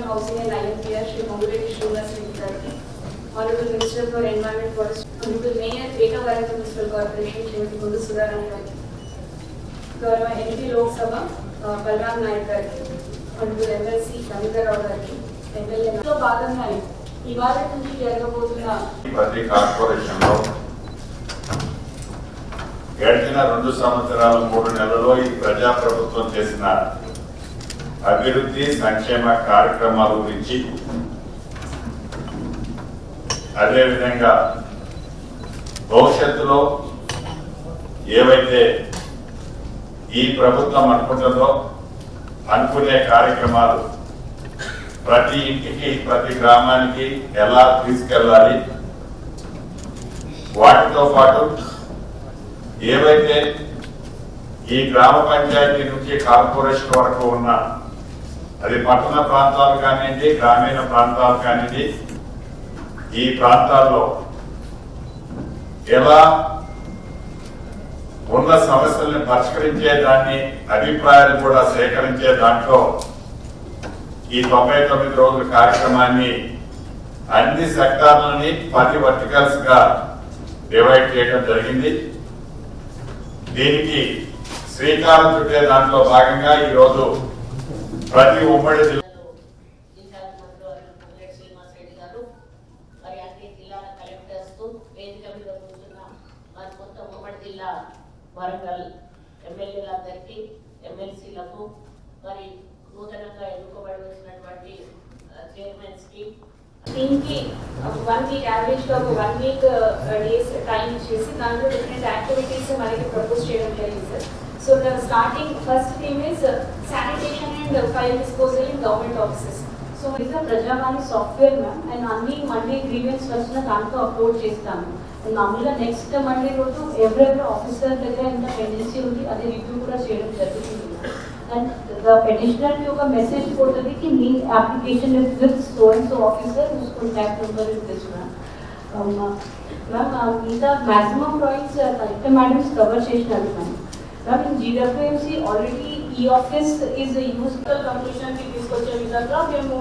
Housing and IMPR, Shri Mongoleti Srinivas Reddy, Honorable Minister for Environment, Forest, Honorable Mayor, Greater Warangal Municipal Corporation, Srimati Gundu Sudharani Garu, Gaurav MP Lok Sabha, Balram Naik Garu, Honorable MLC Ramita Rao Garu, MLA. So, భాగంగా ఇవాళ నుంచి జరగబోతున్న ప్రతి కార్పొరేషన్లో గడిచిన 2 సంవత్సరాలు 3 నెలల్లో ఈ ప్రజాప్రభుత్వం చేసిన అభివృద్ధి సంక్షేమ కార్యక్రమాల గురించి, అదేవిధంగా భవిష్యత్తులో ఏవైతే ఈ ప్రభుత్వం అనుకునే కార్యక్రమాలు ప్రతి ఇంటికి ప్రతి గ్రామానికి ఎలా తీసుకెళ్ళాలి, వాటితో పాటు ఏవైతే ఈ గ్రామ పంచాయతీ నుంచి కార్పొరేషన్ వరకు ఉన్న అది పట్టణ ప్రాంతాలు కానివ్వండి, గ్రామీణ ప్రాంతాలు కానివ్వండి, ఈ ప్రాంతాల్లో ఎలా ఉన్న సమస్యల్ని పరిష్కరించే దాన్ని అభిప్రాయాలు కూడా సేకరించే దాంట్లో ఈ 99 రోజుల కార్యక్రమాన్ని అన్ని సెక్టార్లని 10 వర్టికల్స్ గా డివైడ్ చేయడం జరిగింది. దీనికి శ్రీకారం చుట్టే దాంట్లో భాగంగా ఈరోజు ప్రతి ఉమ్మడి జిల్లా వరంగల్ ఎమ్మెల్యేలందరికీ, ఎమ్మెల్సీలకు, మరి నూతనంగా ఎన్నుకోబడినటువంటి చైర్మన్స్ కి దీనికి 1 వీక్ యావరేజ్ గా 1 వీక్ డేస్ టైం ఇచ్చేసి దాంట్లో డిఫరెంట్ యాక్టివిటీస్ మనకి ప్రపోజ్ చేయడం జరిగింది sir. So the starting first theme is sanitation and file disposal in government offices. So this is a Prajavani software ma'am, and only Monday grievance వచ్చిన దాంట్లో upload చేస్తాము. మామూలుగా next Monday రోజు ఎవరెవరి officer దగ్గర ఎంత పెండెన్సీ ఉంది అది రివ్యూ కూడా చేయడం జరుగుతుంది. అండ్ ద పెటిషనర్ కి ఒక మెసేజ్ పోతుంది కి మీ application is with so and so officer whose contact number is this ma'am. ఇంకా maximum points collector madams cover చేసినారు ma'am. In GWMC already e-office is a useful conclusion ki తీసుకొచ్చే విధంగా మేము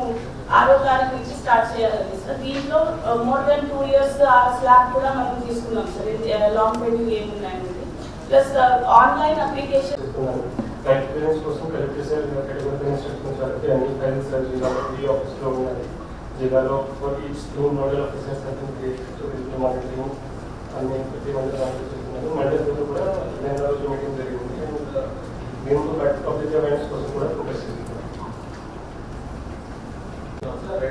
6వ తారీఖు నుంచి స్టార్ట్ చేయాలి సార్. దీంట్లో మోర్ దెన్ 2 years స్లాబ్ కూడా మనం తీసుకున్నాం సార్. లాంగ్ పెండింగ్ ఏమున్నాయండి, ప్లస్ ఆన్లైన్ అప్లికేషన్ ఎక్స్పీరియన్స్ కోసం కలెక్టర్ సార్ కేటగిరీ ఇన్స్ట్రక్షన్స్ అన్ని ఫైల్స్ e-office లో ఉన్నాయి. జిల్లాలో for each 2 nodal officers monitoring అన్ని ప్రతి మండలం మండలి కూడా రోజు మీటింగ్ జరిగింది. దీంతో పబ్లిక్ అవేర్నెస్ కోసం కూడా ఫోకస్ చేస్తున్నాం.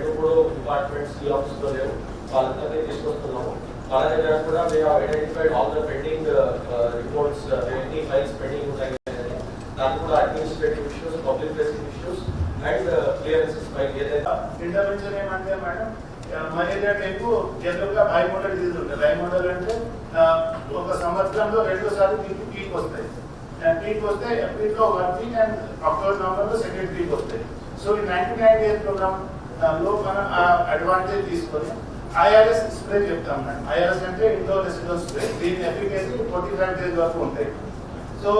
2 డిపార్ట్మెంట్స్ ఈ ఆఫీస్ లో లేవు, వాళ్ళంతా తీసుకొస్తున్నాము. వాళ్ళ దగ్గర కూడా we have identified all the pending reports, ఎన్ని ఫైల్స్ పెండింగ్ ఉన్నాయి, దాని కూడా administrative issues, public facing issues and clearances file ఏదైతే ఇంటర్వెన్షన్ ఏమంటే మేడం మలేరియా టైపు జనరల్గా బైమోడల్ డిజీజ్ ఉంటుంది. బైమోడల్ అంటే ఒక సంవత్సరంలో 2 సార్లు పీక్ వస్తాయి. పీక్ వస్తే ఏప్రిల్లో 1 వీక్ అండ్ అక్టోబర్ నవంబర్లో సెకండ్ పీక్ వస్తాయి. సో ఈ 99 డేస్ ప్రోగ్రామ్ లో మనం అడ్వాంటేజ్ తీసుకొని ఐఆర్ఎస్ స్ప్రే చెప్తాం మేడం. ఐఆర్ఎస్ అంటే ఇండోర్ రెసిడెన్స్ స్ప్రే. దీని ఎఫికసీ 45 డేస్ వరకు ఉంటాయి. సో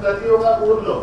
ప్రతి ఒక్క ఊర్లో